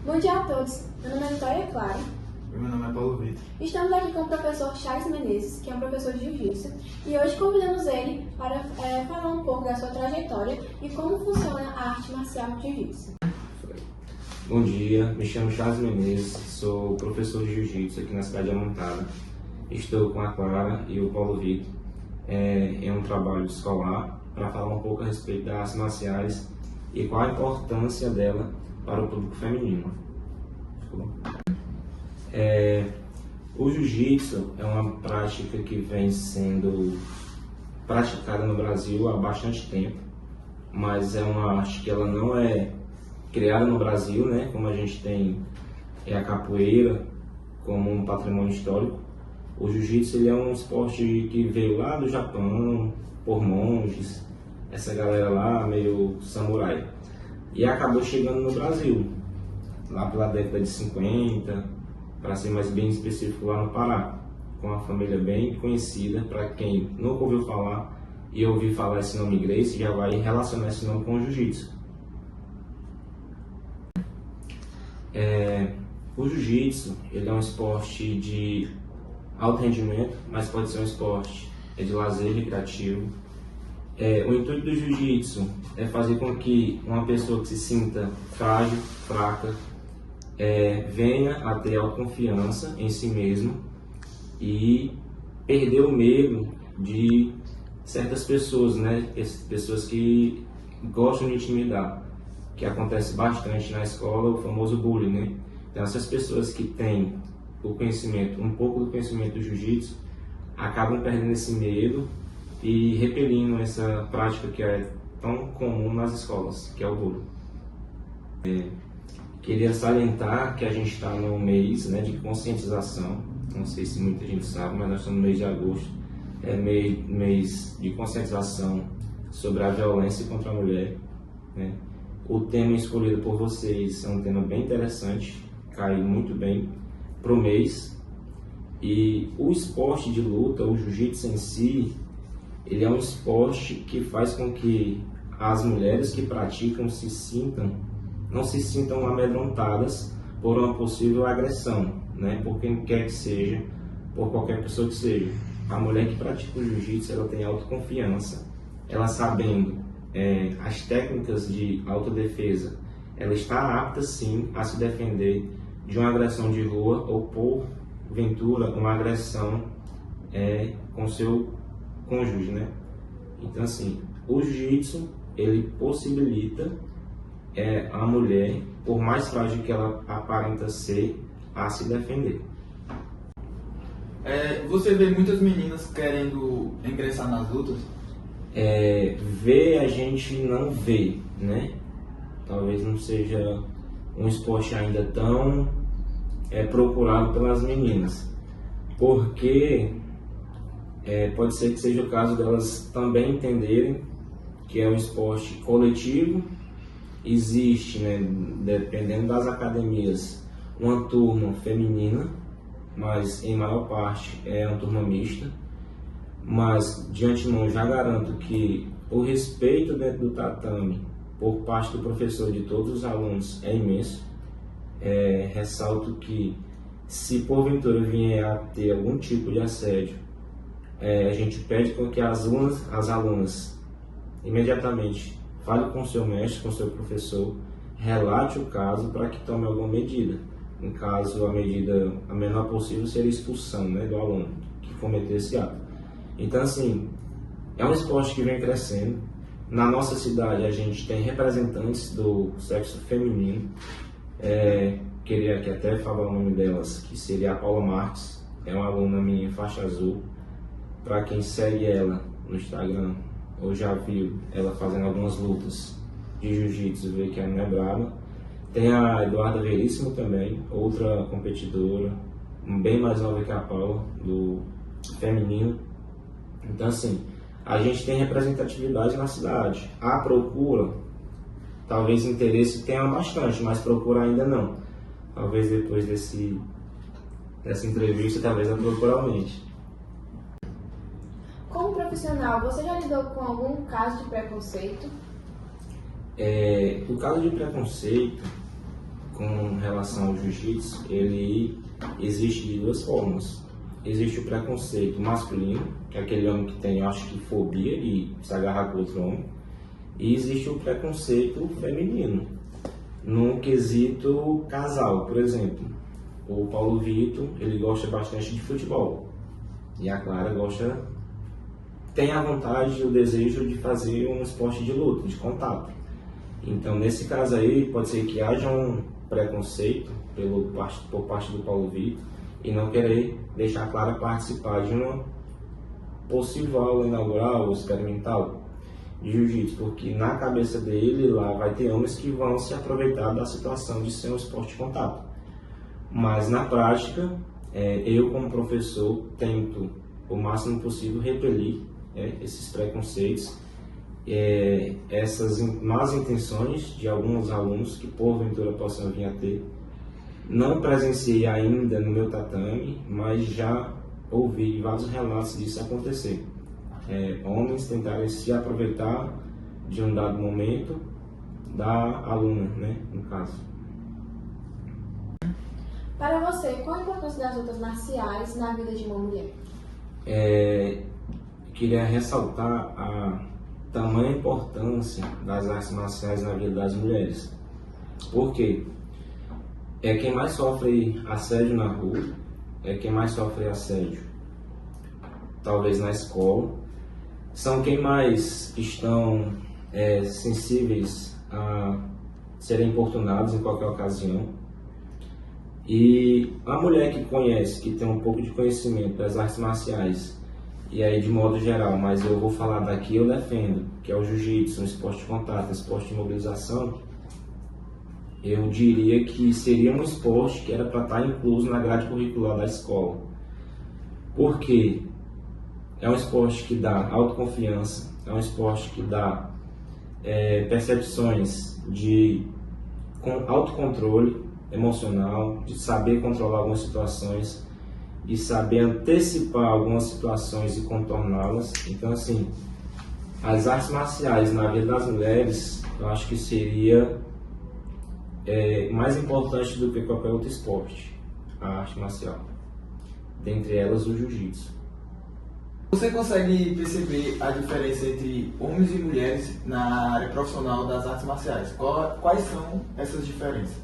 Bom dia a todos, meu nome é Vitória Clara. E meu nome é Paulo Vitor. Estamos aqui com o professor Charles Menezes, que é um professor de Jiu-Jitsu, e hoje convidamos ele para falar um pouco da sua trajetória e como funciona a arte marcial de Jiu-Jitsu. Bom dia, me chamo Charles Menezes, sou professor de Jiu-Jitsu aqui na cidade de Amontada. Estou com a Clara e o Paulo Vitor em um trabalho escolar para falar um pouco a respeito das artes marciais e qual a importância dela para o público feminino. O Jiu-Jitsu é uma prática que vem sendo praticada no Brasil há bastante tempo, mas é uma arte que ela não é criada no Brasil, né? Como a gente tem a capoeira como um patrimônio histórico. O Jiu-Jitsu ele é um esporte que veio lá do Japão, por monges, essa galera lá meio samurai, e acabou chegando no Brasil, lá pela década de 50, para ser mais bem específico, lá no Pará, com uma família bem conhecida. Para quem nunca ouviu falar e ouvir falar esse nome Gracie, já vai relacionar esse nome com o Jiu-Jitsu. O Jiu-Jitsu ele é um esporte de alto rendimento, mas pode ser um esporte de lazer recreativo. O intuito do Jiu-Jitsu é fazer com que uma pessoa que se sinta frágil, fraca, venha a ter autoconfiança em si mesmo e perder o medo de certas pessoas, né? Pessoas que gostam de intimidar, que acontece bastante na escola, o famoso bullying, né? Então essas pessoas que têm o conhecimento, um pouco do conhecimento do Jiu-Jitsu, acabam perdendo esse medo e repelindo essa prática que é tão comum nas escolas, que é o bullying. Queria salientar que a gente está no mês, né, de conscientização. Não sei se muita gente sabe, mas nós estamos no mês de agosto. É mês de conscientização sobre a violência contra a mulher, né? O tema escolhido por vocês é um tema bem interessante, cai muito bem para o mês. E o esporte de luta, o jiu-jitsu em si, ele é um esporte que faz com que as mulheres que praticam não se sintam amedrontadas por uma possível agressão, né? Por quem quer que seja, por qualquer pessoa que seja. A mulher que pratica o jiu-jitsu, ela tem autoconfiança, ela sabendo as técnicas de autodefesa, ela está apta sim a se defender de uma agressão de rua ou porventura uma agressão com seu cônjuge, né? Então assim, o jiu-jitsu ele possibilita a mulher, por mais frágil que ela aparenta ser, a se defender. Você vê muitas meninas querendo ingressar nas lutas? Ver a gente não vê, né? Talvez não seja um esporte ainda tão procurado pelas meninas, porque pode ser que seja o caso delas também entenderem que é um esporte coletivo. Existe, né, dependendo das academias, uma turma feminina, mas em maior parte é uma turma mista. Mas de antemão já garanto que o respeito dentro do tatame por parte do professor e de todos os alunos é imenso. Ressalto que se porventura vier a ter algum tipo de assédio, a gente pede com que as alunas imediatamente fale com o seu mestre, com o seu professor, relate o caso para que tome alguma medida. No caso, a menor possível seria a expulsão, né, do aluno que cometeu esse ato. Então, assim, é um esporte que vem crescendo. Na nossa cidade, a gente tem representantes do sexo feminino. Queria aqui até falar o nome delas, que seria a Paula Marques, é uma aluna minha, faixa azul. Para quem segue ela no Instagram, ou já viu ela fazendo algumas lutas de jiu-jitsu, vê que ela não é brava. Tem a Eduarda Veríssimo também, outra competidora, bem mais nova que a Paula, do feminino. Então assim, a gente tem representatividade na cidade. A procura, talvez interesse tenha bastante, mas procura ainda não. Talvez depois dessa entrevista, talvez a procura aumente. Como profissional, você já lidou com algum caso de preconceito? O caso de preconceito, com relação ao jiu-jitsu, ele existe de duas formas. Existe o preconceito masculino, que é aquele homem que tem, acho que, fobia de se agarrar com outro homem, e existe o preconceito feminino, no quesito casal. Por exemplo, o Paulo Vitor, ele gosta bastante de futebol, e a Clara tem a vontade e o desejo de fazer um esporte de luta, de contato. Então, nesse caso aí, pode ser que haja um preconceito por parte do Paulo Vitor e não querer deixar a Clara participar de uma possível aula inaugural ou experimental de jiu-jitsu, porque na cabeça dele lá vai ter homens que vão se aproveitar da situação de ser um esporte de contato. Mas na prática, eu como professor tento o máximo possível repelir esses preconceitos, essas más intenções de alguns alunos que porventura possam vir a ter. Não presenciei ainda no meu tatame, mas já ouvi vários relatos disso acontecer. Homens tentarem se aproveitar de um dado momento da aluna, né, no caso. Para você, qual a importância das lutas marciais na vida de uma mulher? Queria ressaltar a tamanha importância das artes marciais na vida das mulheres. Por quê? É quem mais sofre assédio na rua, é quem mais sofre assédio, talvez na escola, são quem mais estão sensíveis a serem importunados em qualquer ocasião. E a mulher que conhece, que tem um pouco de conhecimento das artes marciais, e aí de modo geral, mas eu vou falar daqui, eu defendo, que é o jiu-jitsu, um esporte de contato, um esporte de mobilização, eu diria que seria um esporte que era para estar incluso na grade curricular da escola. Porque é um esporte que dá autoconfiança, é um esporte que dá percepções de autocontrole emocional, de saber controlar algumas situações, de saber antecipar algumas situações e contorná-las. Então, assim, as artes marciais na vida das mulheres, eu acho que seria mais importante do que qualquer outro esporte, a arte marcial. Dentre elas, o jiu-jitsu. Você consegue perceber a diferença entre homens e mulheres na área profissional das artes marciais? Quais são essas diferenças?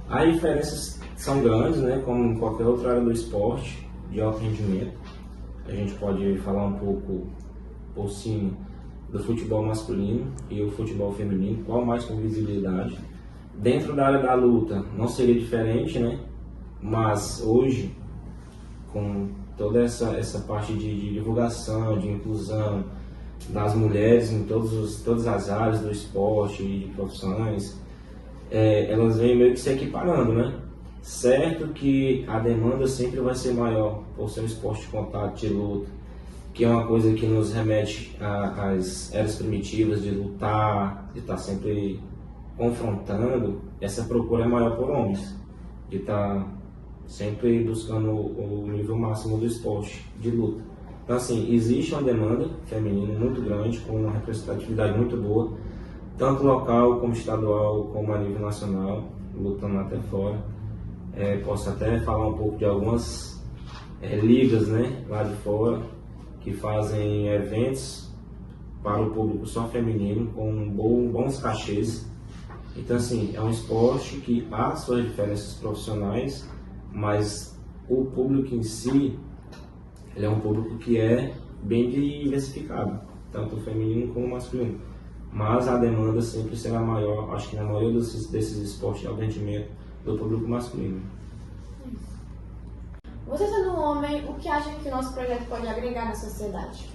As diferenças são grandes, né, como em qualquer outra área do esporte, de alto rendimento. A gente pode falar um pouco por cima do futebol masculino e o futebol feminino, qual mais com visibilidade. Dentro da área da luta não seria diferente, né? Mas hoje, com toda essa parte de divulgação, de inclusão das mulheres em todas as áreas do esporte e de profissões, elas vêm meio que se equiparando, né? Certo que a demanda sempre vai ser maior por ser um esporte de contato, de luta, que é uma coisa que nos remete às eras primitivas de lutar, de estar sempre confrontando. Essa procura é maior por homens, de estar sempre buscando o nível máximo do esporte de luta. Então, assim, existe uma demanda feminina muito grande, com uma representatividade muito boa, tanto local como estadual, como a nível nacional, lutando até fora. Posso até falar um pouco de algumas ligas, né, lá de fora, que fazem eventos para o público só feminino, com bons cachês. Então, assim, é um esporte que há suas diferenças profissionais, mas o público em si, ele é um público que é bem diversificado, tanto feminino como masculino. Mas a demanda sempre será maior, acho que na maioria desses esportes de alto rendimento, do público masculino. Você sendo um homem, o que acha que o nosso projeto pode agregar na sociedade?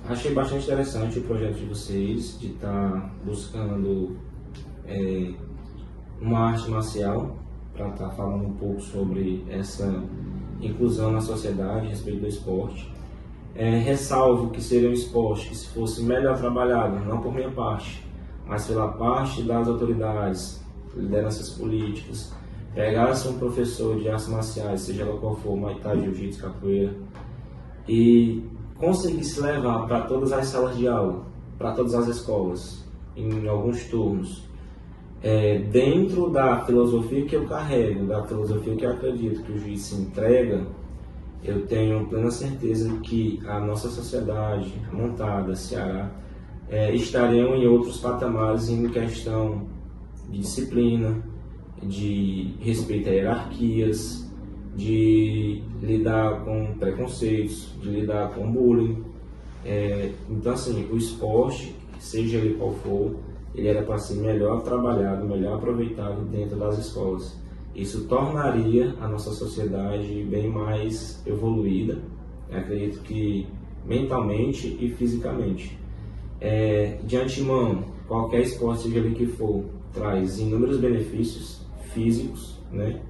Achei bastante interessante o projeto de vocês, de estar buscando uma arte marcial, para estar falando um pouco sobre essa inclusão na sociedade a respeito do esporte. Ressalvo que seria um esporte que, se fosse melhor trabalhado, não por minha parte, mas pela parte das autoridades, lideranças políticas, pegasse um professor de artes marciais, seja lá qual for, Muay Thai, Jiu-Jitsu, capoeira, e conseguisse levar para todas as salas de aula, para todas as escolas, em alguns turnos, Dentro da filosofia que eu carrego, da filosofia que eu acredito que o juiz se entrega, eu tenho plena certeza que a nossa sociedade montada, Ceará, estariam em outros patamares em questão de disciplina, de respeito a hierarquias, de lidar com preconceitos, de lidar com bullying. Então, assim, o esporte, seja ele qual for, ele era para ser melhor trabalhado, melhor aproveitado dentro das escolas. Isso tornaria a nossa sociedade bem mais evoluída, eu acredito que mentalmente e fisicamente. De antemão, qualquer esporte, seja ele que for, traz inúmeros benefícios físicos, né?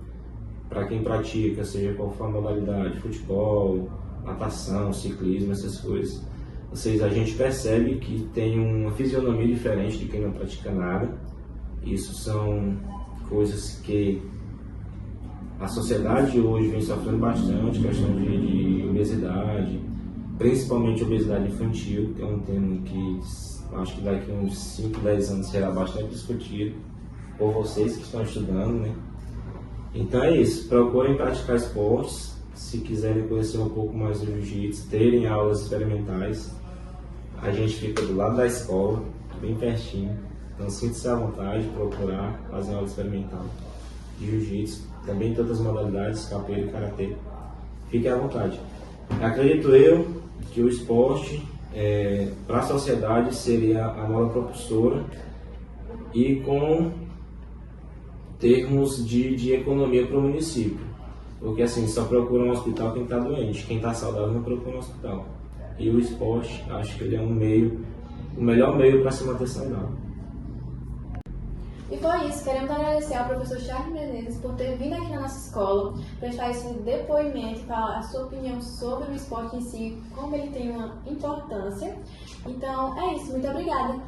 Para quem pratica, seja qual for a modalidade, futebol, natação, ciclismo, essas coisas. Ou seja, a gente percebe que tem uma fisionomia diferente de quem não pratica nada. Isso são coisas que a sociedade hoje vem sofrendo bastante, questão de obesidade, principalmente obesidade infantil, que é um tema que acho que daqui a uns 5, 10 anos será bastante discutido por vocês que estão estudando, né? Então é isso, procurem praticar esportes, se quiserem conhecer um pouco mais do jiu-jitsu, terem aulas experimentais, a gente fica do lado da escola, bem pertinho, então sinta-se à vontade de procurar fazer uma aula experimental de jiu-jitsu, também todas as modalidades, capoeira e karatê, fiquem à vontade. Acredito eu que o esporte para a sociedade seria a mola propulsora e com termos de economia para o município, porque assim, só procura um hospital quem está doente, quem está saudável não procura um hospital. E o esporte, acho que ele é o melhor meio para se manter saudável. E foi isso, queremos agradecer ao professor Charles Menezes por ter vindo aqui na nossa escola, prestar esse depoimento, falar a sua opinião sobre o esporte em si, como ele tem uma importância. Então é isso, muito obrigada!